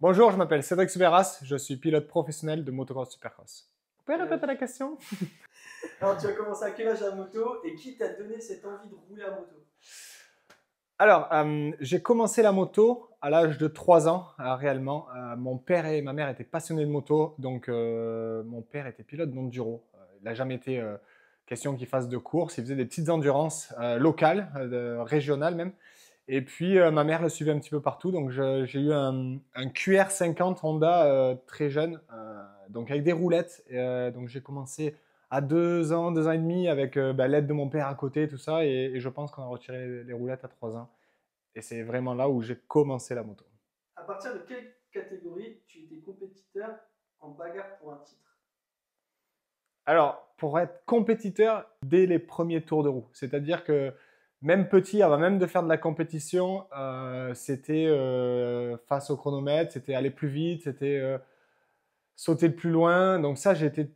Bonjour, je m'appelle Cédric Souberas, je suis pilote professionnel de motocross supercross. Vous pouvez Euh, répéter la question? Alors, tu as commencé à quel âge la moto et qui t'a donné cette envie de rouler à moto? Alors, j'ai commencé la moto à l'âge de 3 ans, réellement. Mon père et ma mère étaient passionnés de moto, donc mon père était pilote d'enduro. Il n'a jamais été question qu'il fasse de course, il faisait des petites endurances locales, régionales même. Et puis ma mère le suivait un petit peu partout, donc j'ai eu un QR50 Honda très jeune, donc avec des roulettes. Donc j'ai commencé à 2 ans et demi avec l'aide de mon père à côté, tout ça, et je pense qu'on a retiré les roulettes à 3 ans. Et c'est vraiment là où j'ai commencé la moto. À partir de quelle catégorie tu étais compétiteur en bagarre pour un titre? Alors, pour être compétiteur dès les premiers tours de roue, c'est-à-dire que même petit, avant même de faire de la compétition, c'était face au chronomètre, c'était aller plus vite, c'était sauter le plus loin. Donc ça, j'étais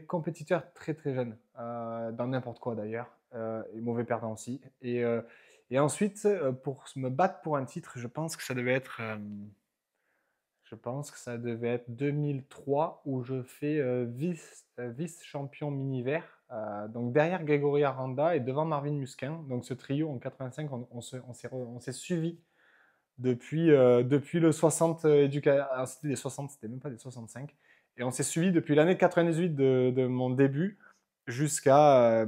compétiteur très très jeune, dans n'importe quoi d'ailleurs, et mauvais perdant aussi. Et ensuite, pour me battre pour un titre, je pense que ça devait être 2003 où je fais vice-champion mini-vert. Donc derrière Grégory Aranda et devant Marvin Musquin. Donc ce trio en 85, on s'est suivi depuis le 60 c'était des 60, c'était même pas des 65. Et on s'est suivi depuis l'année 98 de mon début jusqu'à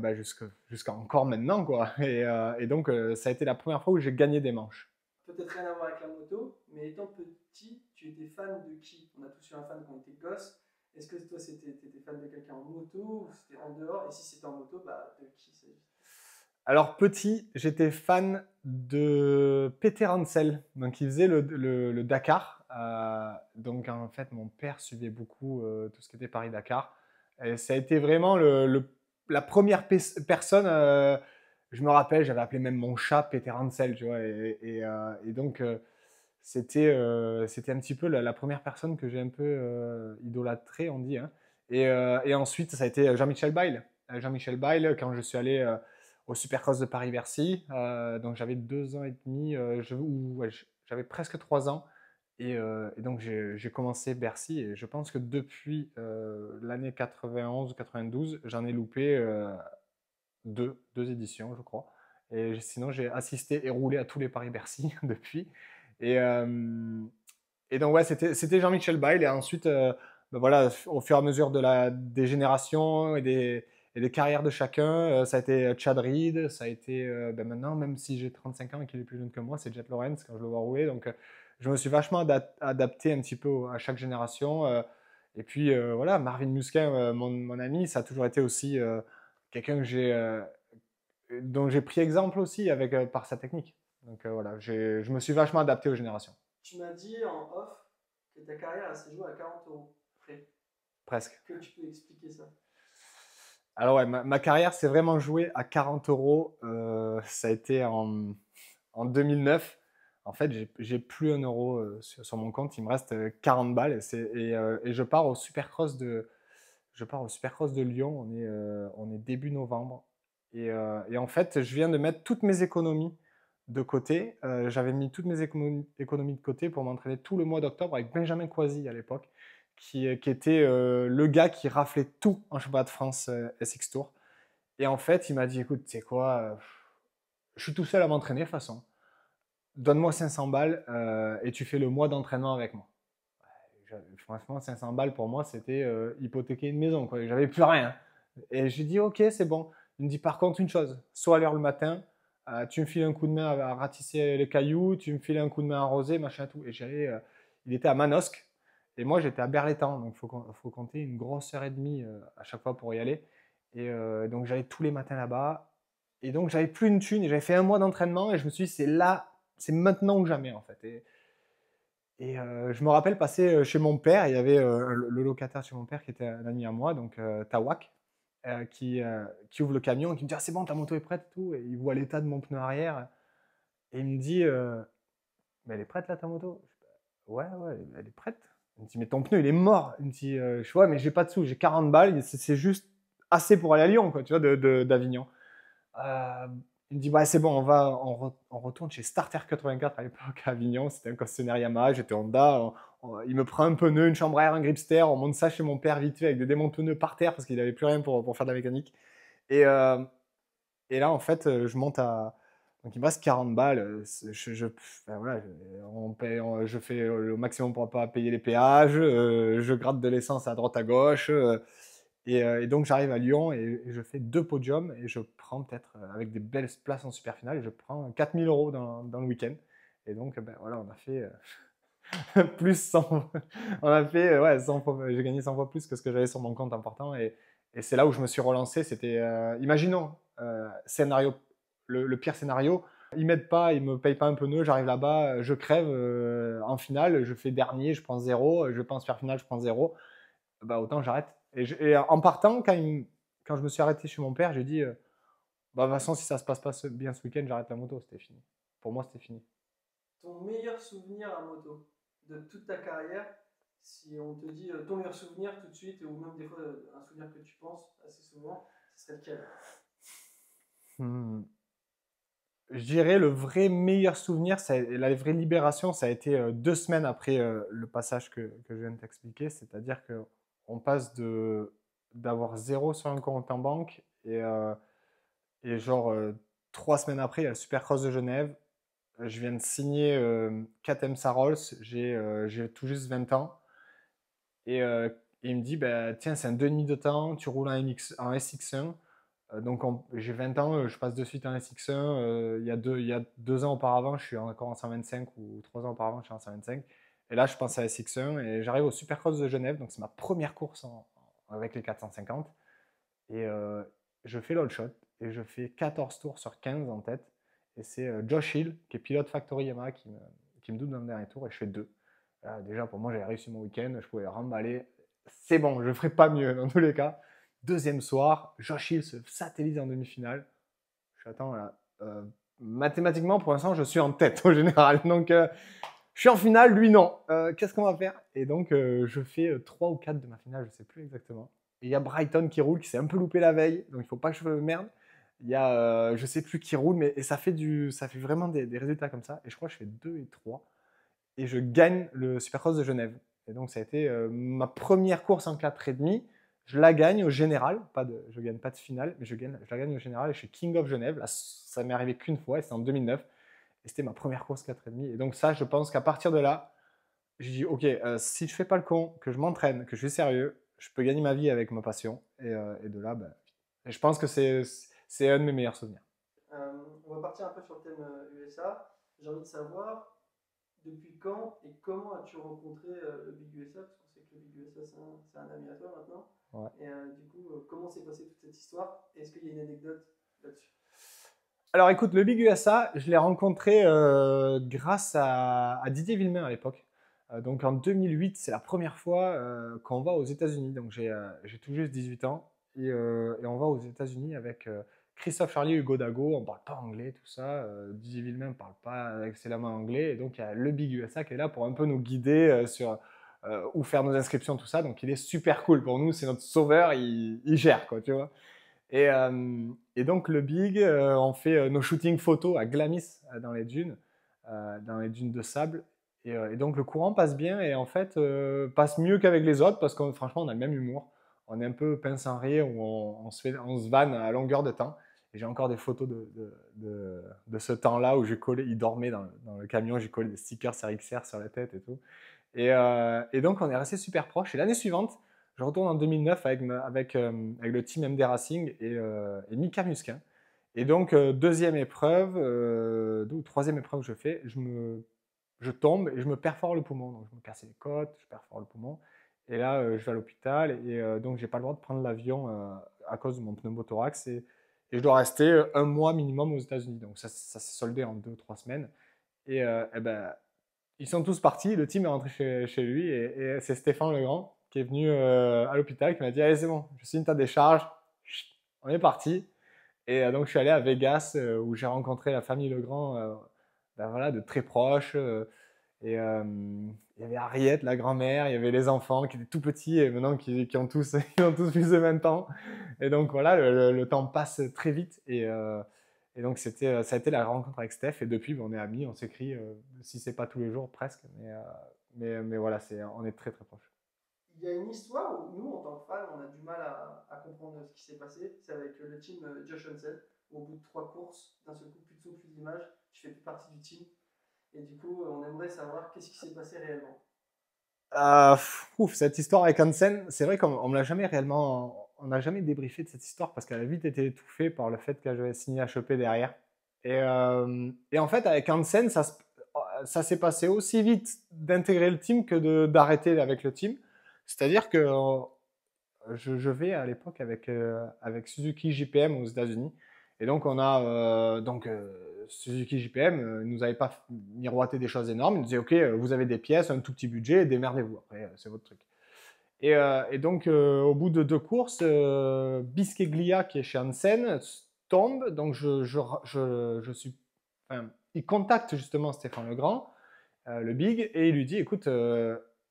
encore maintenant, quoi. Et donc, ça a été la première fois où j'ai gagné des manches. Peut-être rien à voir avec la moto, mais étant petit, tu étais fan de qui? On a tous eu un fan quand on était gosse. Est-ce que toi, t'étais fan de quelqu'un en moto ou c'était en dehors? Et si c'était en moto, bah, de qui s'agit? Alors petit, j'étais fan de Peter Hansel, donc il faisait le Dakar. Donc en fait, mon père suivait beaucoup tout ce qui était Paris-Dakar. Et ça a été vraiment la première personne. Je me rappelle, j'avais appelé même mon chat Peter Hansel, tu vois. Et donc c'était un petit peu la première personne que j'ai un peu idolâtrée, on dit, hein. Et ensuite, ça a été Jean-Michel Bayle. Jean-Michel Bayle, quand je suis allé au Supercross de Paris-Bercy. Donc j'avais 2 ans et demi, ouais, j'avais presque 3 ans. Et donc j'ai commencé Bercy et je pense que depuis l'année 91 ou 92, j'en ai loupé deux éditions, je crois. Et sinon, j'ai assisté et roulé à tous les Paris-Bercy depuis. Et, euh, et donc, ouais, c'était Jean-Michel Bayle. Et ensuite, ben voilà, au fur et à mesure des générations et des carrières de chacun, ça a été Chad Reed, ça a été ben maintenant, même si j'ai 35 ans et qu'il est plus jeune que moi, c'est Jet Lawrence quand je le vois rouler. Donc, je me suis vachement adapté un petit peu à chaque génération. Et puis, voilà, Marvin Musquin, mon ami, ça a toujours été aussi quelqu'un dont j'ai pris exemple aussi par sa technique. Donc, voilà, je me suis vachement adapté aux générations, Tu m'as dit en off que ta carrière elle s'est jouée à 40 euros près. presque. Est-ce que tu peux expliquer ça? Alors ouais, ma carrière s'est vraiment jouée à 40 euros. Ça a été en 2009. En fait, j'ai plus un euro sur mon compte. Il me reste 40 balles. Et je pars au Supercross de Lyon. On est début novembre. Et en fait, je viens de mettre toutes mes économies de côté. J'avais mis toutes mes économies de côté pour m'entraîner tout le mois d'octobre avec Benjamin Coisy à l'époque, qui était le gars qui raflait tout en championnat de France SX Tour. Et en fait, il m'a dit, écoute, tu sais quoi, je suis tout seul à m'entraîner de toute façon. Donne-moi 500 balles et tu fais le mois d'entraînement avec moi. Franchement, 500 balles pour moi, c'était hypothéquer une maison, quoi. J'avais plus rien. Et j'ai dit, ok, c'est bon. Il me dit, par contre, une chose, soit à l'heure le matin, tu me files un coup de main à ratisser les cailloux, tu me files un coup de main à arroser, machin, tout. Et il était à Manosque, et moi, j'étais à Berlétan. Donc, faut compter une grosse heure et demie à chaque fois pour y aller. Et donc, j'allais tous les matins là-bas. Et donc, j'avais plus une thune, et j'avais fait un mois d'entraînement, et je me suis dit, c'est là, c'est maintenant ou jamais, en fait. Et je me rappelle passer chez mon père, il y avait le locataire chez mon père qui était un ami à moi, donc Tawak, qui ouvre le camion et qui me dit ah, c'est bon, ta moto est prête et tout. Et il voit l'état de mon pneu arrière et il me dit mais elle est prête là ta moto? Ouais, ouais, elle est prête. Il me dit mais ton pneu il est mort. Il me dit je vois, mais j'ai pas de sous, j'ai 40 balles, c'est juste assez pour aller à Lyon, quoi, tu vois, d'Avignon. Euh, il me dit, ouais, c'est bon, on retourne chez Starter 84 à l'époque à Avignon. C'était un concessionnaire Yamaha, j'étais Honda. Il me prend un pneu, une chambre à air, un gripster. On monte ça chez mon père vite fait avec des démonte pneus par terre parce qu'il n'avait plus rien pour faire de la mécanique. Et, euh, et là, en fait, je monte à. Donc, il me reste 40 balles. Ben voilà, je fais le maximum pour ne pas payer les péages. Je gratte de l'essence à droite à gauche. Et donc, j'arrive à Lyon et je fais 2 podiums et je prends peut-être, avec des belles places en super finale, et je prends 4000 euros dans le week-end. Et donc, ben voilà, on a fait plus 100. On a fait, ouais, 100 fois, j'ai gagné 100 fois plus que ce que j'avais sur mon compte important. Et c'est là où je me suis relancé. C'était, imaginons, scénario, le pire scénario. Ils m'aident pas, ils me payent pas un pneu, j'arrive là-bas, je crève en finale, je fais dernier, je prends 0, je pense faire finale, je prends 0. Bah, autant j'arrête. Et en partant, quand je me suis arrêté chez mon père, j'ai dit, bah, de toute façon, si ça se passe pas bien ce week-end, j'arrête la moto, c'était fini. Pour moi, c'était fini. Ton meilleur souvenir à moto de toute ta carrière, si on te dit ton meilleur souvenir tout de suite, ou même des fois un souvenir que tu penses assez souvent, ce serait lequel? Hmm. Je dirais le vrai meilleur souvenir, la vraie libération, ça a été 2 semaines après le passage que je viens de t'expliquer. C'est-à-dire qu'on passe d'avoir 0 sur un compte en banque et genre 3 semaines après, il y a le Supercross de Genève. Je viens de signer KTM Sarols, j'ai tout juste 20 ans. Et il me dit, bah, tiens, c'est un 2,5 de temps, tu roules en SX1. Donc j'ai 20 ans, je passe de suite en SX1. Il y a 2 ans auparavant, je suis encore en 125 ou 3 ans auparavant, je suis en 125. Et là, je pense à SX1 et j'arrive au Supercross de Genève. Donc c'est ma première course avec les 450. Et je fais l'all shot et je fais 14 tours sur 15 en tête. Et c'est Josh Hill, qui est pilote Factory Yamaha, qui me double dans le dernier tour et je fais 2. Déjà, pour moi, j'avais réussi mon week-end, je pouvais remballer. C'est bon, je ne ferai pas mieux dans tous les cas. Deuxième soir, Josh Hill se satellise en demi-finale. J'attends là. Mathématiquement, pour l'instant, je suis en tête au général. Donc, je suis en finale, lui non. Qu'est-ce qu'on va faire? Et donc, je fais 3 ou 4 de ma finale, je ne sais plus exactement. Et il y a Brighton qui roule, qui s'est un peu loupé la veille, donc il ne faut pas que je me merde. Il y a, je ne sais plus qui roule, mais et ça fait vraiment des résultats comme ça. Et je crois que je fais 2 et 3. Et je gagne le Supercross de Genève. Et donc, ça a été ma première course en 4,5. Je la gagne au général. Je ne gagne pas de finale, mais je la gagne au général. Et je suis King of Genève. Là, ça m'est arrivé qu'une fois, et c'était en 2009. Et c'était ma première course 4,5. Et donc, ça, je pense qu'à partir de là, j'ai dit, OK, si je fais pas le con, que je m'entraîne, que je suis sérieux, je peux gagner ma vie avec ma passion. Et de là, ben, et je pense que c'est un de mes meilleurs souvenirs. On va partir un peu sur le thème USA. J'ai envie de savoir depuis quand et comment as-tu rencontré le Big USA, parce qu'on sait que le Big USA c'est un ami à toi maintenant. Ouais. Et du coup, comment s'est passée toute cette histoire? Est-ce qu'il y a une anecdote là-dessus? Alors écoute, le Big USA, je l'ai rencontré grâce à Didier Villemain à l'époque. Donc en 2008, c'est la première fois qu'on va aux États-Unis. Donc j'ai tout juste 18 ans et on va aux États-Unis avec Christophe Charlier, Hugo Dago. On ne parle pas anglais, tout ça. Didier Villemain ne parle pas excellemment anglais. Et donc il y a le Big USA qui est là pour un peu nous guider sur où faire nos inscriptions, tout ça. Donc il est super cool pour nous. C'est notre sauveur. Il gère, quoi, tu vois. Et donc le Big, on fait nos shootings photos à Glamis dans les dunes de sable. Et donc le courant passe bien et en fait passe mieux qu'avec les autres parce que franchement on a le même humour. On est un peu pince en rire où on se vanne à longueur de temps. Et j'ai encore des photos de ce temps-là où j'ai collé, il dormait dans le camion, j'ai collé des stickers RXR sur la tête et tout. Et donc, on est resté super proches. Et l'année suivante, je retourne en 2009 avec le team MD Racing et Mika Musquin. Et donc, deuxième épreuve, ou troisième épreuve que je fais, je tombe et je me perfore le poumon. Donc, je me casse les côtes, je perfore le poumon. Et là, je vais à l'hôpital et donc, j'ai pas le droit de prendre l'avion à cause de mon pneumothorax. Et je dois rester un mois minimum aux États-Unis. Donc, ça s'est soldé en 2 ou 3 semaines. Et ben, ils sont tous partis, le team est rentré chez lui et c'est Stéphane Legrand qui est venu à l'hôpital qui m'a dit allez c'est bon, je signe ta décharge, chut, on est parti. Et donc je suis allé à Vegas où j'ai rencontré la famille Legrand ben voilà, de très proches. Et il y avait Ariette, la grand-mère, il y avait les enfants qui étaient tout petits et maintenant qui ont qui ont tous plus de 20 ans. Et donc voilà, le temps passe très vite. Et donc, ça a été la rencontre avec Steph. Et depuis, on est amis, on s'écrit, si c'est pas tous les jours, presque. Mais voilà, on est très, très proches. Il y a une histoire où nous, en tant que fans, on a du mal à comprendre ce qui s'est passé. C'est avec le team Josh Hansen, où au bout de 3 courses, d'un seul coup, plus de son, plus d'image, tu fais plus partie du team. Et du coup, on aimerait savoir qu'est-ce qui s'est passé réellement. Cette histoire avec Hansen, c'est vrai qu'on me l'a jamais réellement, on n'a jamais débriefé de cette histoire parce qu'elle a vite été étouffée par le fait que j'avais signé HEP derrière. Et en fait, avec Hansen, ça s'est passé aussi vite d'intégrer le team que d'arrêter avec le team. C'est-à-dire que je vais à l'époque avec Suzuki JPM aux États-Unis. Et donc, Suzuki JPM nous avait pas miroité des choses énormes. Il nous disait, OK, vous avez des pièces, un tout petit budget, démerdez-vous. Après, c'est votre truc. Et donc, au bout de 2 courses, Bisqueglia, qui est chez Hansen, tombe. Donc, je suis. Enfin, il contacte justement Stéphane Legrand, le Big, et il lui dit, écoute,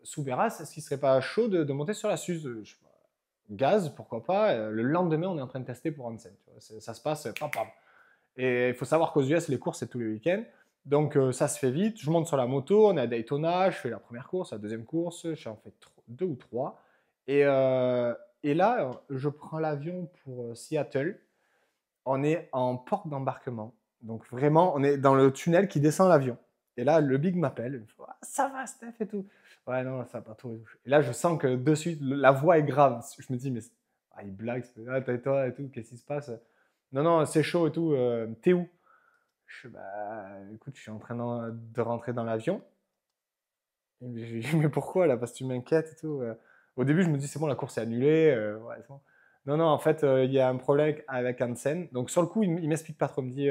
Soubeyras, est-ce qu'il serait pas chaud de monter sur la Suze? Gaz, pourquoi pas. Le lendemain, on est en train de tester pour Hansen. Ça se passe, pam, pam. Et il faut savoir qu'aux US, les courses, c'est tous les week-ends. Donc, ça se fait vite. Je monte sur la moto, on est à Daytona, je fais la première course, la deuxième course, j'en fais 2 ou 3. Et, euh, et là, je prends l'avion pour Seattle. On est en porte d'embarquement. Donc, vraiment, on est dans le tunnel qui descend l'avion. Et là, le Big m'appelle. Il me fait, ah, ça va, Steph et tout. Ouais, non, ça va pas trop. Et là, je sens que de suite, la voix est grave. Je me dis, mais il blague. Ah, toi et tout, qu'est-ce qui se passe? Non, non, c'est chaud et tout. T'es où? Bah, écoute, je suis en train de rentrer dans l'avion. Il me dit, mais pourquoi là? Parce que tu m'inquiètes et tout. Au début, je me dis, c'est bon, la course est annulée. Ouais, c'est bon. Non, non, en fait, il y a un problème avec Hansen. Donc, sur le coup, il m'explique pas trop. Il me dit,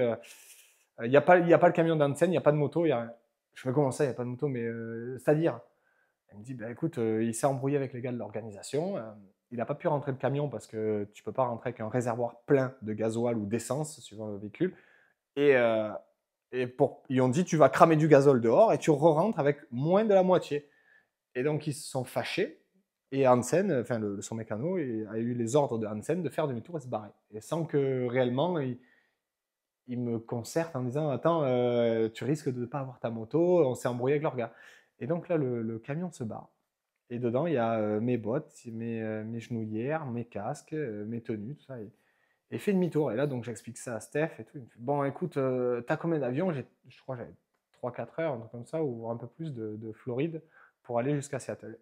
il n'y a pas le camion d'Hansen, il n'y a pas de moto. Je fais comment ça, il n'y a pas de moto, mais c'est-à-dire? Il me dit, bah, écoute, il s'est embrouillé avec les gars de l'organisation. Il n'a pas pu rentrer le camion parce que tu peux pas rentrer avec un réservoir plein de gasoil ou d'essence, suivant le véhicule. Et, ils ont dit, tu vas cramer du gazole dehors et tu re-rentres avec moins de la moitié. Et donc, ils se sont fâchés. Et Hansen, enfin, son mécano, a eu les ordres de Hansen de faire demi-tour et se barrer. Et sans que réellement, il me concerte en disant, attends, tu risques de ne pas avoir ta moto, on s'est embrouillé avec leur gars. Et donc là, le camion se barre. Et dedans, il y a mes bottes, mes genouillères, mes casques, mes tenues, tout ça. Et fait demi-tour. Et là, donc, j'explique ça à Steph et tout. Il me fait, bon, écoute, t'as combien d'avions? Je crois que j'avais 3-4 heures, un truc comme ça, ou un peu plus de Floride pour aller jusqu'à Seattle.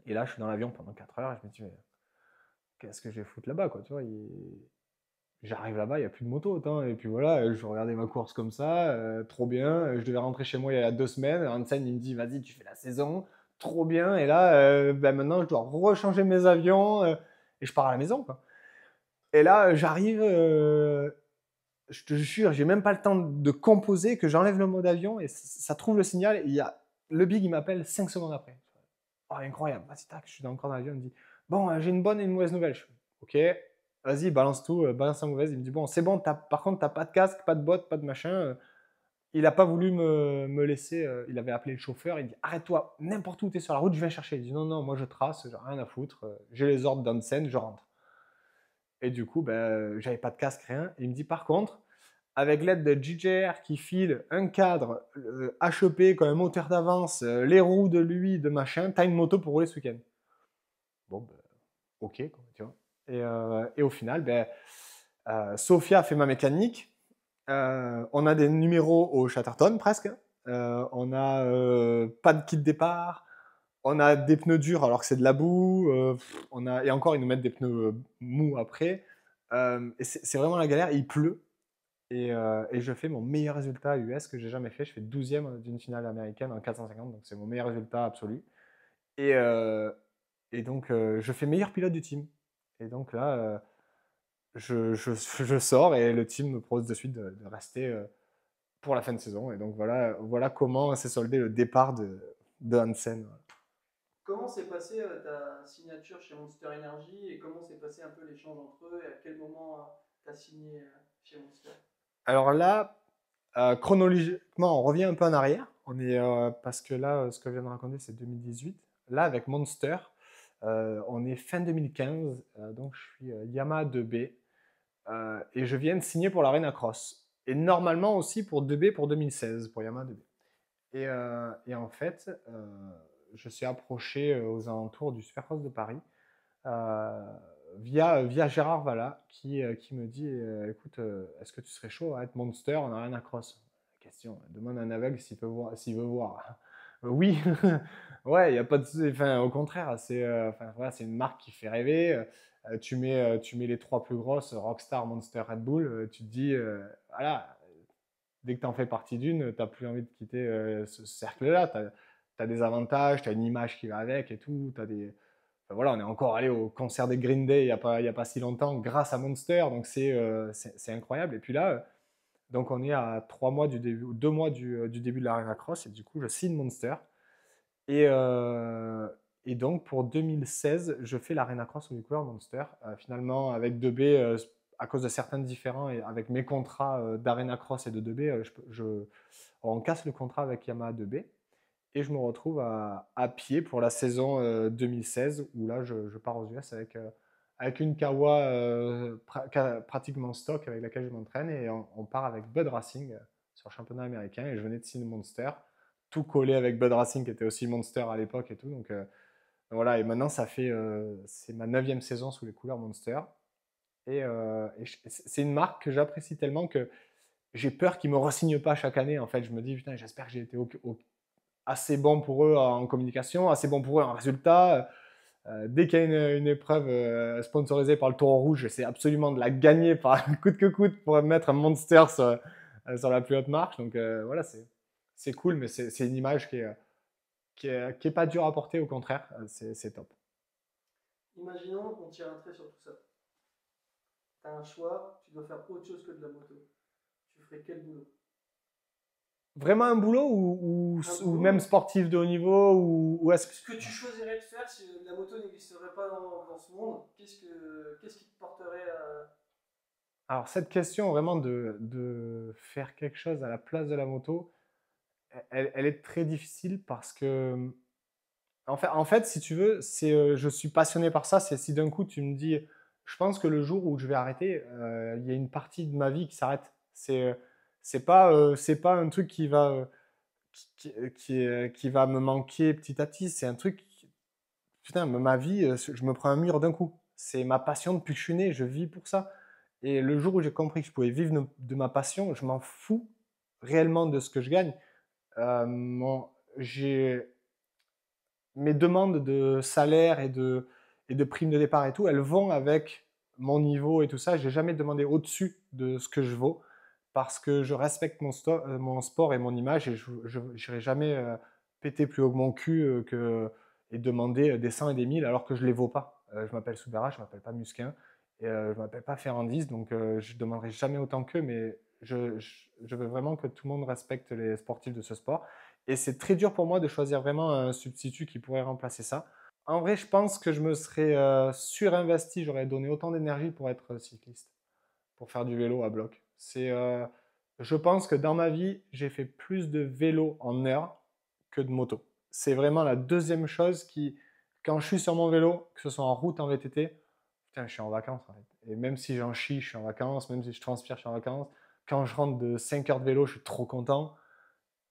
Et là, je suis dans l'avion pendant 4 heures et je me dis, mais qu'est-ce que je vais foutre là-bas, quoi, tu vois, j'arrive là-bas, il n'y a plus de moto. Autant. Et puis voilà, je regardais ma course comme ça, trop bien. Je devais rentrer chez moi il y a 2 semaines. Hansen, il me dit, vas-y, tu fais la saison, trop bien. Et là, maintenant, je dois rechanger mes avions et je pars à la maison, quoi. Et là, j'arrive, je te jure, j'ai même pas le temps de composer que j'enlève le mode avion et ça trouve le signal. Et le Big, il m'appelle 5 secondes après. Oh, incroyable. Vas-y, tac, je suis encore dans l'avion. Il me dit, bon, j'ai une bonne et une mauvaise nouvelle. Je fais, ok, vas-y, balance tout, balance la mauvaise. Il me dit, bon, c'est bon, par contre, t'as pas de casque, pas de bottes, pas de machin. Il n'a pas voulu me laisser. Il avait appelé le chauffeur. Il dit, arrête-toi, n'importe où tu es sur la route, je viens chercher. Il dit, non, non, moi je trace, j'ai rien à foutre. J'ai les ordres d'Hansen, je rentre. Et du coup, ben, j'avais pas de casque, rien. Et il me dit, par contre, avec l'aide de JJR qui file un cadre HEP comme un moteur d'avance, les roues de lui, de machin, t'as une moto pour rouler ce week-end. Bon, ben, ok, quoi, tu vois. Et au final, ben, Sophia fait ma mécanique. On a des numéros au Chatterton presque. On a pas de kit départ. On a des pneus durs alors que c'est de la boue. Et encore, ils nous mettent des pneus mous après. Et c'est vraiment la galère. Il pleut. Et je fais mon meilleur résultat US que j'ai jamais fait. Je fais 12e d'une finale américaine en 450. Donc c'est mon meilleur résultat absolu. Et, euh, et donc, je fais meilleur pilote du team. Et donc là, je sors et le team me propose de suite de rester pour la fin de saison. Et donc voilà comment s'est soldé le départ de Hansen. Comment s'est passée ta signature chez Monster Energy et comment s'est passé un peu l'échange entre eux et à quel moment tu as signé chez Monster? Alors là, chronologiquement, on revient un peu en arrière. Parce que là, ce que je viens de raconter, c'est 2018. Là, avec Monster, on est fin 2015. Donc, je suis Yamaha 2B. Et je viens de signer pour l'Arena Cross. Et normalement aussi pour 2B pour 2016, pour Yamaha 2B. Et en fait, je suis approché aux alentours du Supercross de Paris euh, via Gérard Valla qui me dit écoute, est-ce que tu serais chaud à être Monster en Arena Cross? Question, demande à un aveugle s'il veut voir. Oui, ouais, il n'y a pas de. Enfin, au contraire, enfin, voilà, c'est une marque qui fait rêver. Tu mets les trois plus grosses, Rockstar, Monster, Red Bull, tu te dis, voilà, dès que tu en fais partie d'une, tu n'as plus envie de quitter ce cercle-là. Tu as des avantages, tu as une image qui va avec et tout. Enfin, voilà, on est encore allé au concert des Green Day il y a pas si longtemps grâce à Monster, donc c'est incroyable. Et puis là, donc on est à 3 mois du début, 2 mois du début de l'Arena Cross, et du coup, je signe Monster. Et, euh, et donc, pour 2016, je fais l'Arena Cross au couleurs Monster. Finalement, avec 2B, à cause de certains différends, et avec mes contrats d'Arena Cross et de 2B, on casse le contrat avec Yamaha 2B. Et je me retrouve à pied pour la saison 2016, où là, je pars aux US avec une Kawa pratiquement stock avec laquelle je m'entraîne. Et on part avec Bud Racing sur le championnat américain. Et je venais de signer Monster, tout collé avec Bud Racing qui était aussi Monster à l'époque et tout. Donc voilà, et maintenant, c'est ma 9e saison sous les couleurs Monster. Et c'est une marque que j'apprécie tellement que j'ai peur qu'ils ne me re-signent pas chaque année. En fait, je me dis, putain, j'espère que j'ai été assez bon pour eux en communication, assez bon pour eux en résultat. Dès qu'il y a une épreuve sponsorisée par le Taureau Rouge, j'essaie absolument de la gagner par coûte que coûte pour mettre un Monster sur la plus haute marche. Donc voilà, c'est cool, mais c'est une image qui est pas dure à porter, au contraire, c'est top. Imaginons qu'on tire un trait sur tout ça. Tu as un choix, tu dois faire autre chose que de la moto. Tu ferais quel boulot? Vraiment un boulot Un ou même boulot. sportif de haut niveau ou est-ce que... Ce que tu choisirais de faire si la moto n'existerait pas dans ce monde, qu'est-ce qui te porterait à... Alors cette question vraiment de faire quelque chose à la place de la moto, elle est très difficile parce que en fait, si tu veux, je suis passionné par ça. C'est si d'un coup tu me dis, je pense que le jour où je vais arrêter, il y a une partie de ma vie qui s'arrête. C'est pas un truc qui va me manquer petit à petit. C'est un truc, putain, ma vie, je me prends un mur d'un coup. C'est ma passion depuis que je suis né. Je vis pour ça. Et le jour où j'ai compris que je pouvais vivre de ma passion, je m'en fous réellement de ce que je gagne. J'ai mes demandes de salaire et de primes de départ et tout, elles vont avec mon niveau et tout ça. Je n'ai jamais demandé au-dessus de ce que je vaux parce que je respecte mon sport et mon image et je n'irai jamais péter plus haut que mon cul et demander des 100 et des 1000 alors que je ne les vaux pas. Je m'appelle Soubera, je ne m'appelle pas Musquin et je ne m'appelle pas Ferrandis, donc je ne demanderai jamais autant qu'eux, mais je veux vraiment que tout le monde respecte les sportifs de ce sport. Et c'est très dur pour moi de choisir vraiment un substitut qui pourrait remplacer ça. En vrai, je pense que je me serais surinvesti, j'aurais donné autant d'énergie pour être cycliste, pour faire du vélo à bloc. Je pense que dans ma vie, j'ai fait plus de vélo en heure que de moto. C'est vraiment la deuxième chose quand je suis sur mon vélo, que ce soit en route, en VTT, putain, je suis en vacances en fait. Et même si j'en chie, je suis en vacances, même si je transpire, je suis en vacances. Quand je rentre de 5 heures de vélo, je suis trop content.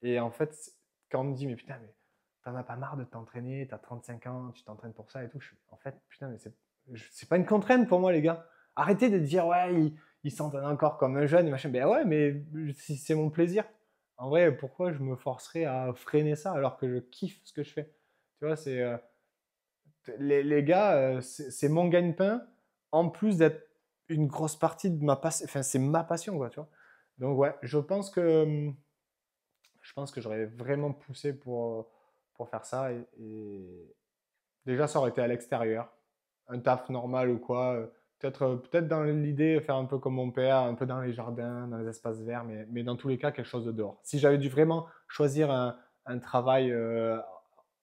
Et en fait, quand on me dit, mais putain, mais t'en as pas marre de t'entraîner, t'as 35 ans, tu t'entraînes pour ça et tout, en fait, putain, mais c'est pas une contrainte pour moi, les gars. Arrêtez de dire, ouais, il s'entraîne encore comme un jeune, et machin. Ben ouais, mais si c'est mon plaisir. En vrai, pourquoi je me forcerais à freiner ça alors que je kiffe ce que je fais? Tu vois, les gars, c'est mon gagne-pain, en plus d'être une grosse partie de ma passion, enfin, c'est ma passion, quoi, tu vois. Donc, ouais, je pense que j'aurais vraiment poussé pour faire ça. Et déjà, ça aurait été à l'extérieur, un taf normal ou quoi. Peut-être dans l'idée, faire un peu comme mon père, un peu dans les jardins, dans les espaces verts, mais dans tous les cas, quelque chose de dehors. Si j'avais dû vraiment choisir un travail,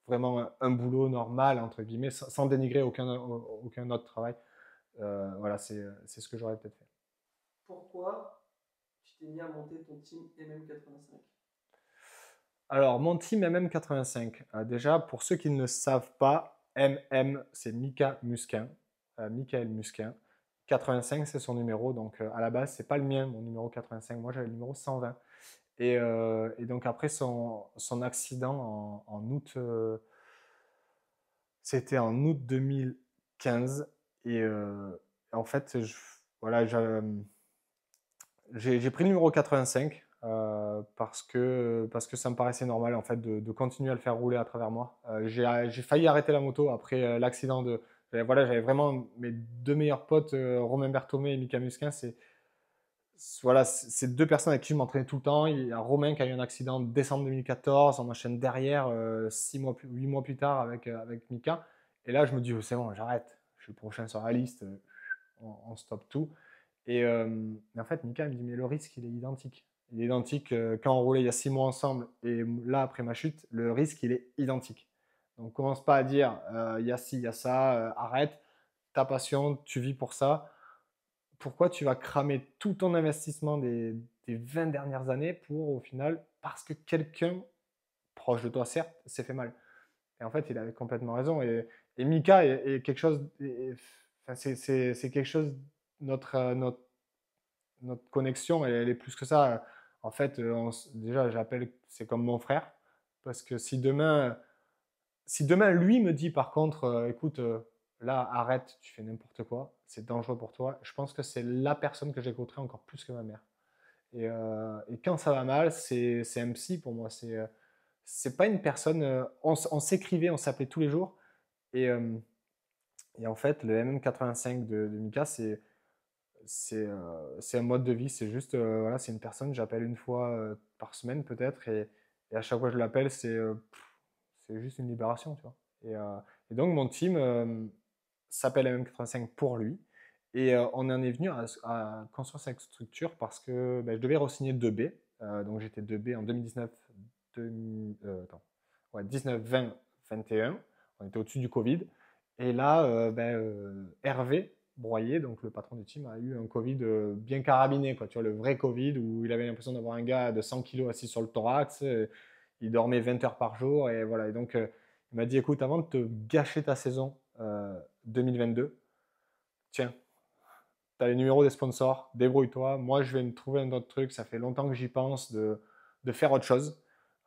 vraiment un boulot normal, entre guillemets, sans dénigrer aucun autre travail, voilà, c'est ce que j'aurais peut-être fait. Pourquoi tu t'es mis à monter ton team MM85? Alors, mon team MM85, déjà, pour ceux qui ne le savent pas, MM, c'est Mika Musquin, Michael Musquin. 85, c'est son numéro. Donc, à la base, c'est pas le mien, mon numéro 85. Moi, j'avais le numéro 120. Et donc, après son accident en août, c'était en août 2015. En fait, voilà, j'ai pris le numéro 85 parce que ça me paraissait normal en fait de continuer à le faire rouler à travers moi. J'ai failli arrêter la moto après l'accident de. Voilà, j'avais vraiment mes deux meilleurs potes, Romain Berthomé et Mika Musquin. Voilà, c'est deux personnes avec qui je m'entraînais tout le temps. Il y a Romain qui a eu un accident en décembre 2014. On enchaîne derrière 8 mois plus tard avec Mika. Et là, je me dis, oh, c'est bon, j'arrête. Je suis le prochain sur la liste. On stoppe tout. Et en fait, Mika me dit, mais le risque, il est identique. Il est identique quand on roulait il y a 6 mois ensemble. Et là, après ma chute, le risque, il est identique. Donc, commence pas à dire, il y a ci, il y a ça, arrête. Ta passion, tu vis pour ça. Pourquoi tu vas cramer tout ton investissement des 20 dernières années pour, au final, parce que quelqu'un, proche de toi, certes, s'est fait mal. Et en fait, il avait complètement raison. Et Mika est quelque chose, enfin, c'est quelque chose, notre connexion, elle est plus que ça. En fait, déjà, j'appelle, c'est comme mon frère. Parce que si demain lui me dit par contre, écoute, là, arrête, tu fais n'importe quoi, c'est dangereux pour toi, je pense que c'est la personne que j'écouterai encore plus que ma mère. Et quand ça va mal, c'est un psy pour moi. C'est pas une personne. On s'écrivait, on s'appelait tous les jours. Et, euh, et en fait, le MM85 de Mika, c'est un mode de vie. C'est juste, voilà, c'est une personne que j'appelle une fois par semaine peut-être. Et à chaque fois que je l'appelle, c'est juste une libération, tu vois. Et donc, mon team s'appelle MM85 pour lui. Et on en est venu à construire cette structure parce que ben, je devais re-signer 2B. Donc, j'étais 2B en 2019, attends, ouais, 19, 20, 21. On était au-dessus du Covid. Et là, Hervé Broyer, donc le patron du team, a eu un Covid bien carabiné, quoi. Tu vois, le vrai Covid où il avait l'impression d'avoir un gars de 100 kilos assis sur le thorax. Il dormait 20 heures par jour. Et voilà. Et donc, il m'a dit, écoute, avant de te gâcher ta saison 2022, tiens, tu as les numéros des sponsors, débrouille-toi. Moi, je vais me trouver un autre truc. Ça fait longtemps que j'y pense de faire autre chose.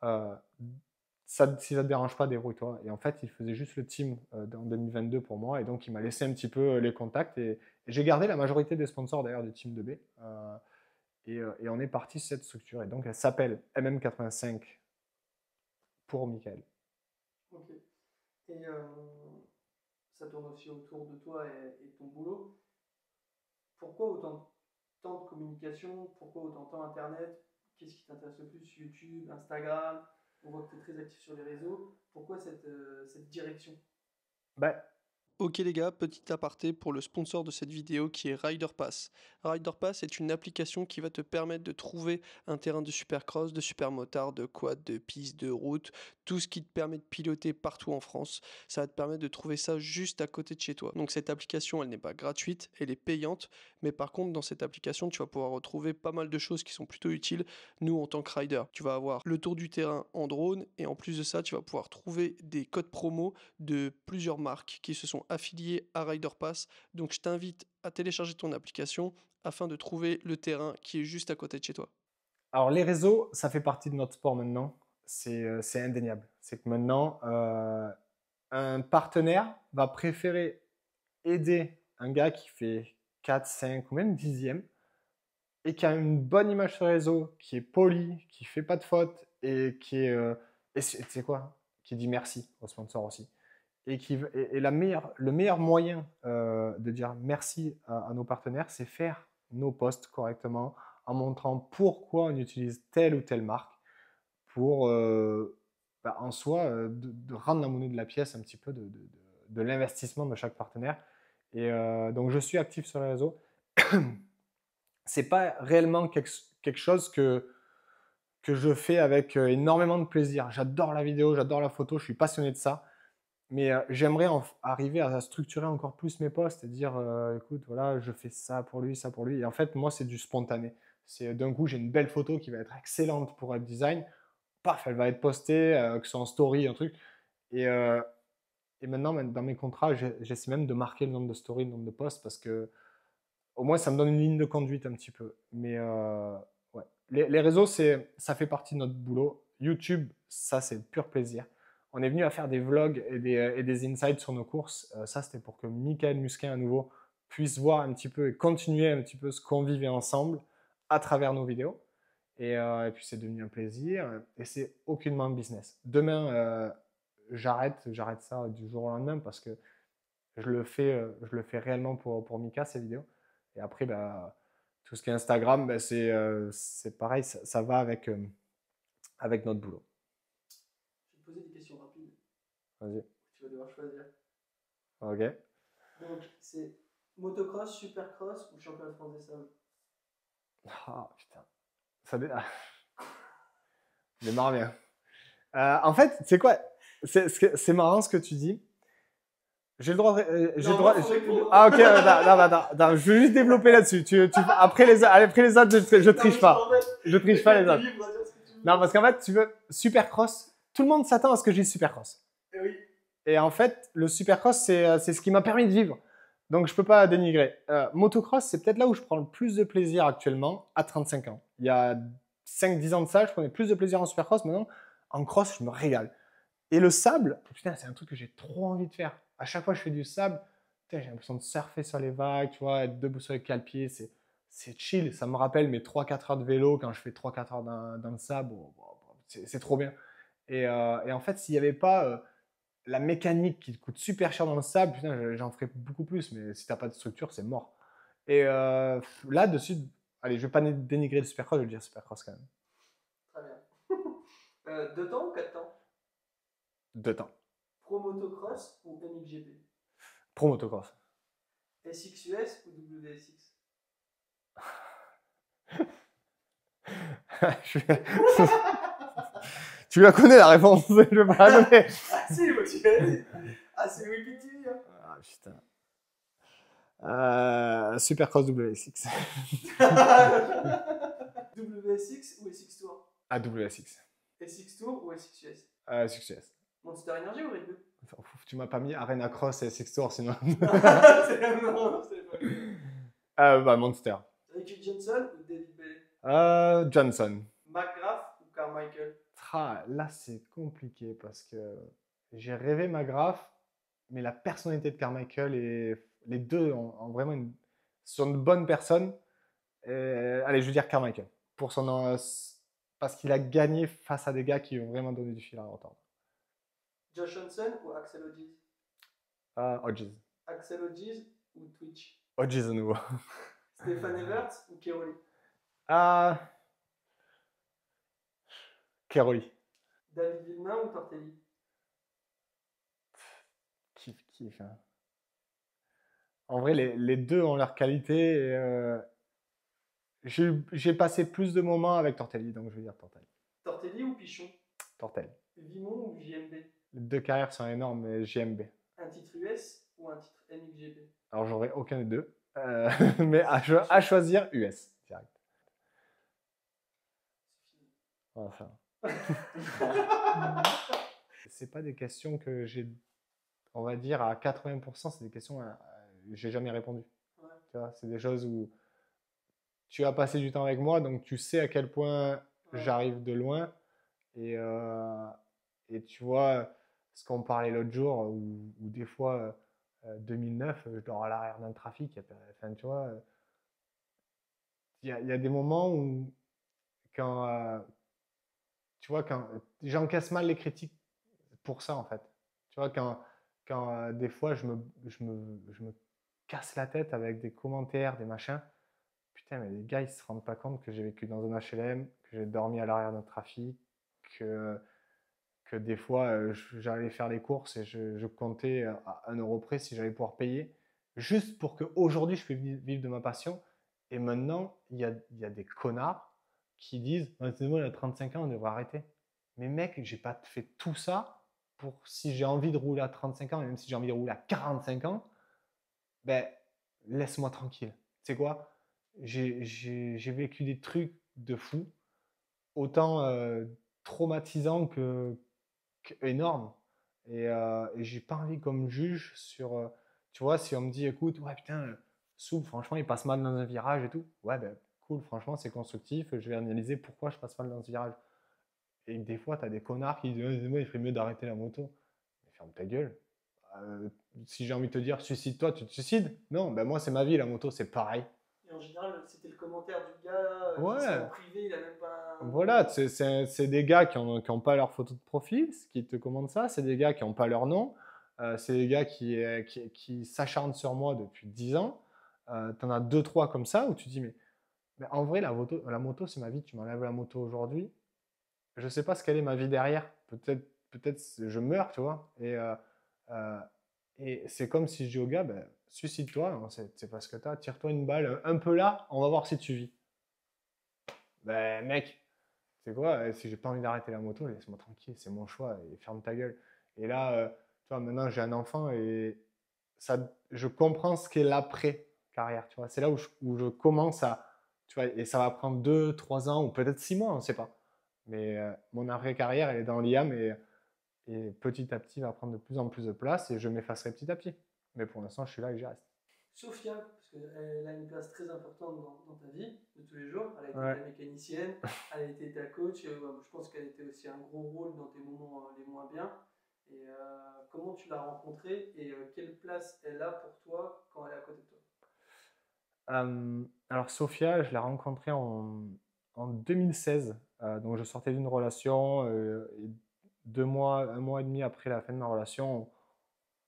Euh, Ça, si ça ne te dérange pas, débrouille-toi. Et en fait, il faisait juste le team en 2022 pour moi. Et donc, il m'a laissé un petit peu les contacts. Et j'ai gardé la majorité des sponsors d'ailleurs du team 2B. Et on est parti sur cette structure. Et donc, elle s'appelle MM85 pour Michael. Ok. Et ça tourne aussi autour de toi et ton boulot. Pourquoi autant de temps de communication? Pourquoi autant de temps Internet? Qu'est-ce qui t'intéresse le plus? YouTube, Instagram? On voit que tu es très actif sur les réseaux. Pourquoi cette direction? Ben, Ok les gars, petit aparté pour le sponsor de cette vidéo qui est Rider Pass. Rider Pass est une application qui va te permettre de trouver un terrain de supercross, de supermotard, de quad, de piste, de route, tout ce qui te permet de piloter partout en France. Ça va te permettre de trouver ça juste à côté de chez toi. Donc cette application, elle n'est pas gratuite, elle est payante, mais par contre dans cette application, tu vas pouvoir retrouver pas mal de choses qui sont plutôt utiles, nous en tant que rider. Tu vas avoir le tour du terrain en drone et en plus de ça, tu vas pouvoir trouver des codes promo de plusieurs marques qui se sont affiliées à Rider Pass. Donc je t'invite à télécharger ton application afin de trouver le terrain qui est juste à côté de chez toi. alors, les réseaux, ça fait partie de notre sport maintenant. C'est indéniable. C'est que maintenant, un partenaire va préférer aider un gars qui fait 4, 5 ou même 10e et qui a une bonne image sur les réseaux, qui est poli, qui fait pas de fautes et et c'est quoi? Qui dit merci au sponsor aussi. Et le meilleur moyen de dire merci à nos partenaires, c'est faire nos posts correctement en montrant pourquoi on utilise telle ou telle marque pour en soi de rendre la monnaie de la pièce un petit peu de l'investissement de chaque partenaire. Et donc je suis actif sur les réseaux. C'est pas réellement quelque chose que je fais avec énormément de plaisir. J'adore la vidéo, j'adore la photo, je suis passionné de ça. Mais j'aimerais arriver à structurer encore plus mes posts et dire écoute, voilà, je fais ça pour lui, ça pour lui. Et en fait, moi, c'est du spontané. C'est d'un coup, j'ai une belle photo qui va être excellente pour Web Design. Paf, elle va être postée, que ce soit en story, un truc. Et, euh, et maintenant, dans mes contrats, j'essaie même de marquer le nombre de stories, le nombre de posts parce que au moins, ça me donne une ligne de conduite un petit peu. Mais ouais. Les réseaux, ça fait partie de notre boulot. YouTube, ça, c'est pur plaisir. On est venu à faire des vlogs et des insights sur nos courses. Ça, c'était pour que Michael Musquin, à nouveau, puisse voir un petit peu et continuer un petit peu ce qu'on vivait ensemble à travers nos vidéos. Et puis, c'est devenu un plaisir. Et c'est aucunement un business. Demain, j'arrête ça du jour au lendemain parce que je le fais réellement pour Mika, ces vidéos. Et après, bah, tout ce qui est Instagram, bah, c'est pareil, ça va avec notre boulot. Je vais te poser des questions rapides. Vas-y. Tu vas devoir choisir. Ok. Donc, c'est motocross, supercross ou championnat de France des sables? Ah, putain. Démarre bien. En fait, c'est quoi? C'est marrant ce que tu dis. J'ai le droit. J'ai le droit. Ah, ok, attends, je veux juste développer là-dessus. Après les autres, je triche pas. Je triche pas les autres. Non, parce qu'en fait, tu veux Supercross, tout le monde s'attend à ce que je dise Supercross. Et oui. Et en fait, le Supercross, c'est ce qui m'a permis de vivre. Donc, je peux pas dénigrer. Motocross, c'est peut-être là où je prends le plus de plaisir actuellement à 35 ans. Il y a 5-10 ans de ça, je prenais plus de plaisir en Supercross. Maintenant, en cross, je me régale. Et le sable, putain, c'est un truc que j'ai trop envie de faire. À chaque fois que je fais du sable, putain, j'ai l'impression de surfer sur les vagues, tu vois, être debout sur les cale-pieds, c'est chill. Ça me rappelle mes 3-4 heures de vélo quand je fais 3-4 heures dans le sable. C'est trop bien. Et en fait, s'il n'y avait pas la mécanique qui coûte super cher dans le sable, putain, j'en ferais beaucoup plus. Mais si tu n'as pas de structure, c'est mort. Et là-dessus, allez, je ne vais pas dénigrer le supercross, je vais dire supercross quand même. Très bien. 2 temps ou 4 temps? 2 temps. Pro motocross ou MXGP? Pro motocross. SXUS ou WSX? Tu la connais la réponse, je vais pas la donner. Ah si, moi tu l'as dit. Ah c'est Wikipédia. Hein. Ah putain. Supercross WSX. WSX ou SX Tour? Ah, WSX. SX Tour ou SXUS? SXS. Monster Energy ou Red Bull? Tu m'as pas mis Arena Cross et SX Tour sinon. C'est la même, c'est pas Bah, Monster. Ricky Johnson ou David Bailey? Johnson. McGrath ou Carmichael? Là, c'est compliqué parce que j'ai rêvé McGrath, mais la personnalité de Carmichael et les deux ont vraiment sont de bonnes personnes. Allez, je veux dire Carmichael. Parce qu'il a gagné face à des gars qui ont vraiment donné du fil à retordre. Josh Johnson ou Axel Hodges? Hodges. Axel Hodges ou Twitch? Hodges à nouveau. Stéphane Evert ou Keroli? Keroli. David Villemain ou Tortelli? Kiff. Hein. En vrai, les deux ont leur qualité. J'ai passé plus de moments avec Tortelli, donc je vais dire Tortelli. Tortelli ou Pichon? Tortelli. Vimon ou JMB? Les deux carrières sont énormes, mais JMB. Un titre US ou un titre MXGP? Alors, j'aurais aucun des deux. Mais à choisir, US, direct. Enfin. C'est pas des questions que j'ai, on va dire, à 80%, c'est des questions que j'ai jamais répondu. Ouais. Tu vois, c'est des choses où tu as passé du temps avec moi, donc tu sais à quel point j'arrive de loin. Et tu vois, ce qu'on parlait l'autre jour, où des fois, 2009, je dors à l'arrière d'un trafic. Enfin, tu vois, il y a des moments où, quand, tu vois, quand j'encaisse mal les critiques pour ça, en fait. Tu vois, quand des fois, je me casse la tête avec des commentaires, des machins. Putain, mais les gars, ils se rendent pas compte que j'ai vécu dans un HLM, que j'ai dormi à l'arrière d'un trafic, que des fois, j'allais faire les courses et je comptais à 1 € près si j'allais pouvoir payer, juste pour qu'aujourd'hui, je puisse vivre de ma passion. Et maintenant, il y a des connards qui disent « C'est bon, il a 35 ans, on devrait arrêter. » Mais mec, j'ai pas fait tout ça pour si j'ai envie de rouler à 35 ans, et même si j'ai envie de rouler à 45 ans, ben, laisse-moi tranquille. Tu sais quoi? J'ai vécu des trucs de fou, autant traumatisants énorme. Et j'ai pas envie qu'on me juge sur. Tu vois, si on me dit, écoute, ouais, putain, Souple, franchement, il passe mal dans un virage et tout. Ouais, ben cool, franchement, c'est constructif. Je vais analyser pourquoi je passe mal dans ce virage. Et des fois, tu as des connards qui disent moi, il ferait mieux d'arrêter la moto. Mais ferme ta gueule. Euh, Si j'ai envie de te dire suicide-toi, tu te suicides? Non, ben moi, c'est ma vie, la moto, c'est pareil. Et en général, c'était le commentaire du gars qui serait en Ouais, privé, il a même pas. voilà, c'est des gars qui n'ont pas leur photo de profil, qui te commandent ça. C'est des gars qui n'ont pas leur nom. C'est des gars qui s'acharnent sur moi depuis 10 ans. Tu en as deux, trois comme ça où tu te dis, mais en vrai, la moto, c'est ma vie. Tu m'enlèves la moto aujourd'hui. Je ne sais pas ce qu'elle est ma vie derrière. Peut-être je meurs, tu vois. Euh, et c'est comme si je dis au gars, ben, suicide-toi. Non, c'est pas ce que tu as. Tire-toi une balle un peu là, on va voir si tu vis. Ben, mec, c'est quoi? Si j'ai pas envie d'arrêter la moto, laisse-moi tranquille, c'est mon choix et ferme ta gueule. Et là, tu vois, maintenant j'ai un enfant et ça, je comprends ce qu'est l'après-carrière, tu vois. C'est là où je commence à, tu vois, et ça va prendre 2, 3 ans ou peut-être 6 mois, on ne sait pas. Mais mon après-carrière, elle est dans l'IAM et petit à petit, va prendre de plus en plus de place et je m'effacerai petit à petit. Mais pour l'instant, je suis là et j'y reste. Sophia, parce qu'elle a une place très importante dans ta vie de tous les jours. Elle a été Ouais. ta mécanicienne, elle a été ta coach. Je pense qu'elle était aussi un gros rôle dans tes moments les moins bien. Et comment tu l'as rencontrée et quelle place elle a pour toi quand elle est à côté de toi? Alors Sophia, je l'ai rencontrée en 2016. Donc je sortais d'une relation et 2 mois, 1 mois et demi après la fin de ma relation,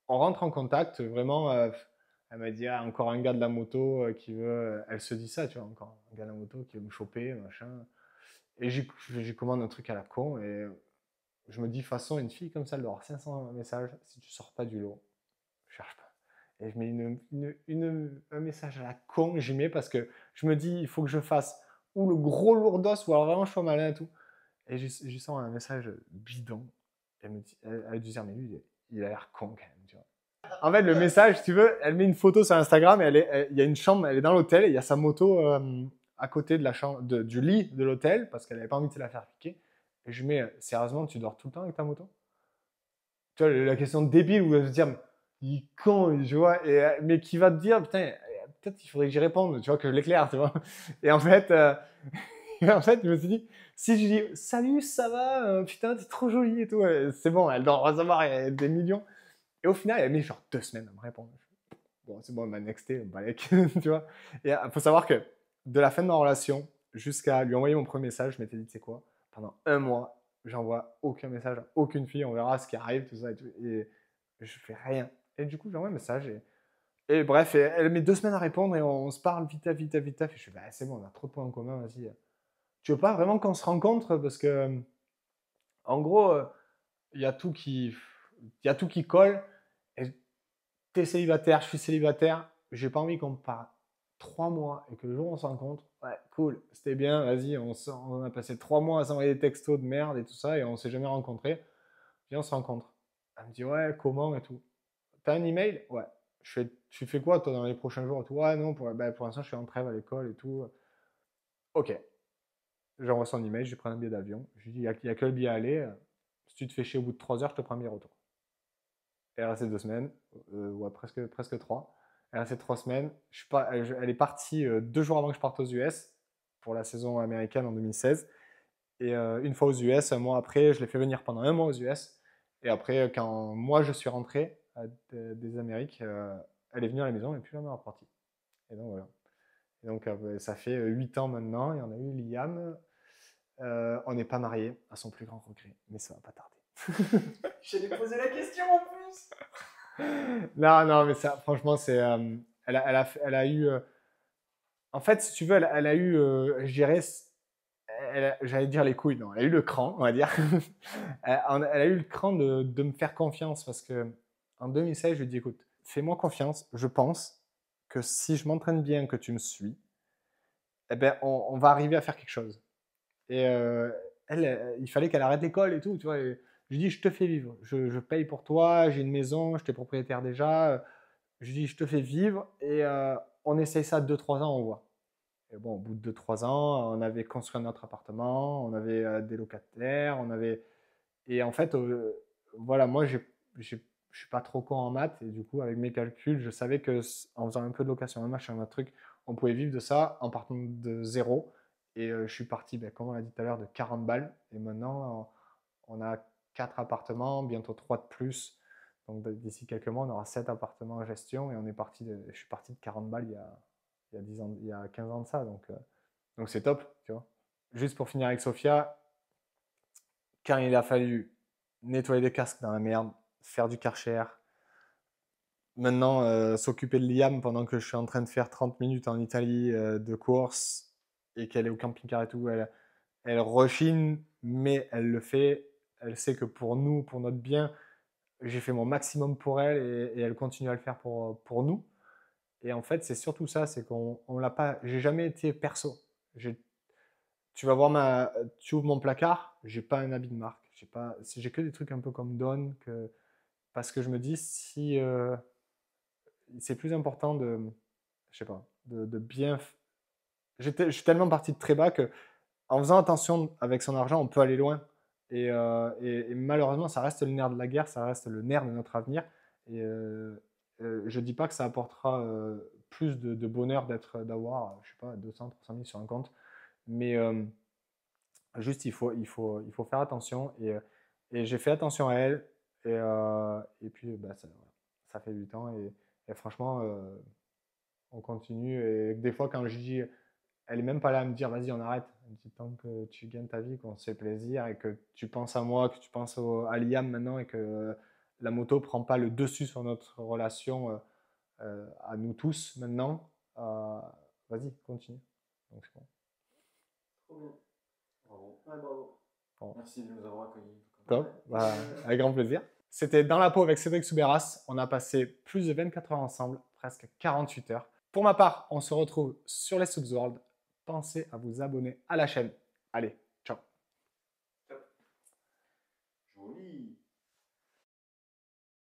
on rentre en contact. Vraiment, elle m'a dit ah, encore un gars de la moto qui veut. Elle se dit ça, tu vois, encore un gars de la moto qui veut me choper, machin. Et j'ai commande un truc à la con et je me dis de toute façon une fille comme ça, elle doit avoir 500 messages si tu sors pas du lot. Je cherche pas. Et je mets un message à la con, j'y mets parce que je me dis, il faut que je fasse ou le gros lourdos ou alors vraiment je sois malin et tout. Et je lui sens un message bidon. Elle a dû dire, mais lui, il a l'air con quand même, tu vois. En fait, le message, si tu veux, elle met une photo sur Instagram et il y a une chambre, elle est dans l'hôtel et il y a sa moto à côté de la chambre, du lit de l'hôtel parce qu'elle n'avait pas envie de se la faire piquer. Et je mets, sérieusement, tu dors tout le temps avec ta moto? Tu vois, la question débile où elle se dire, il est con, tu vois, mais qui va te dire, putain, peut-être il faudrait que j'y réponde, tu vois, que je l'éclaire, tu vois. Et en fait, en fait, je me suis dit, si je dis, salut, ça va, putain, t'es trop jolie et tout, c'est bon, elle doit recevoir des millions. Et au final, elle a mis genre 2 semaines à me répondre. Bon, c'est bon, elle m'a nexté, balèque, tu vois. Et il faut savoir que de la fin de ma relation jusqu'à lui envoyer mon premier message, je m'étais dit, tu sais quoi, pendant 1 mois, j'envoie aucun message à aucune fille, on verra ce qui arrive, tout ça et tout. Et je fais rien. Et du coup, j'envoie un message et bref, elle met 2 semaines à répondre et on se parle vite, vite, vite. Et je fais, bah, c'est bon, on a trop de points en commun, vas-y. Tu veux pas vraiment qu'on se rencontre parce que, en gros, il y a tout qui, il y a tout qui colle. Et t'es célibataire, je suis célibataire, j'ai pas envie qu'on parle 3 mois et que le jour où on se rencontre, ouais, cool, c'était bien, vas-y, on a passé 3 mois à s'envoyer des textos de merde et tout ça et on s'est jamais rencontrés. Viens, on se rencontre. Elle me dit, ouais, comment et tout. T'as un email? Ouais. Tu fais quoi toi dans les prochains jours et tout? Ouais, non, pour l'instant, je suis en trêve à l'école et tout. Ok. J'envoie son email, je prends un billet d'avion. Je lui dis, il y a que le billet à aller. Si tu te fais chier au bout de 3 heures, je te prends un billet retour. Elle est restée 2 semaines, ouais, presque trois. Elle est restée 3 semaines. Je suis pas, elle est partie 2 jours avant que je parte aux US pour la saison américaine en 2016. Et une fois aux US, un mois après, je l'ai fait venir pendant un mois aux US. Et après, quand moi je suis rentré des Amériques, elle est venue à la maison et puis elle est repartie. Et donc voilà. Et donc ça fait 8 ans maintenant et on a eu Liam. On n'est pas mariés, à son plus grand regret, mais ça va pas tarder. J'allais poser la question en plus. Non, non, mais ça, franchement, c'est, elle a eu, en fait, si tu veux, elle a eu, je dirais, j'allais dire les couilles, non, elle a eu le cran, on va dire. Elle a eu le cran de me faire confiance parce que en 2016, je lui ai dit, écoute, fais-moi confiance, je pense que si je m'entraîne bien, que tu me suis, eh ben, on va arriver à faire quelque chose. Et il fallait qu'elle arrête l'école et tout, tu vois. Et je lui dis, je te fais vivre, je paye pour toi, j'ai une maison, j'étais propriétaire déjà. Je lui dis, je te fais vivre et on essaye ça 2, 3 ans, on voit. Et bon, au bout de 2, 3 ans, on avait construit notre appartement, on avait des locataires, on avait. Et en fait, voilà, moi, je suis pas trop con en maths et du coup, avec mes calculs, je savais que en faisant un peu de location, un machin, un truc, on pouvait vivre de ça en partant de zéro. Et je suis parti, ben, comme on l'a dit tout à l'heure, de 40 balles. Et maintenant, on a 4 appartements, bientôt 3 de plus. Donc d'ici quelques mois, on aura 7 appartements en gestion et je suis parti de 40 balles il y a 10 ans, il y a 15 ans de ça. Donc c'est top, tu vois. Juste pour finir avec Sophia, quand il a fallu nettoyer des casques dans la merde, faire du Karcher, maintenant s'occuper de Liam pendant que je suis en train de faire 30 minutes en Italie de course et qu'elle est au camping-car et tout, elle rechigne, mais elle le fait. Elle sait que pour nous, pour notre bien, j'ai fait mon maximum pour elle et elle continue à le faire pour nous. Et en fait, c'est surtout ça, c'est qu'on on l'a pas. J'ai jamais été perso. Tu vas voir tu ouvres mon placard, j'ai pas un habit de marque. J'ai que des trucs un peu comme Don, parce que je me dis si c'est plus important je sais pas, de bien. Je suis tellement parti de très bas que en faisant attention avec son argent, on peut aller loin. Et malheureusement, ça reste le nerf de la guerre, ça reste le nerf de notre avenir. Et je ne dis pas que ça apportera plus de bonheur d'avoir, je sais pas, 200, 300 000 sur un compte. Mais juste, il faut faire attention. Et j'ai fait attention à elle. Et puis, bah, ça fait 8 ans. Et franchement, on continue. Et des fois, quand je dis elle est même pas là à me dire vas-y on arrête. Elle me dit tant que tu gagnes ta vie, qu'on se fait plaisir et que tu penses à moi, que tu penses à Liam maintenant et que la moto prend pas le dessus sur notre relation à nous tous maintenant, vas-y continue. Donc c'est bon. Trop bien. Bravo. Ouais, bravo. Bon. Merci de nous avoir accueillis. Top, bah, avec grand plaisir. C'était Dans la peau avec Cédric Souberas. On a passé plus de 24 heures ensemble, presque 48 heures. Pour ma part, on se retrouve sur les Subs World. Pensez à vous abonner à la chaîne. Allez,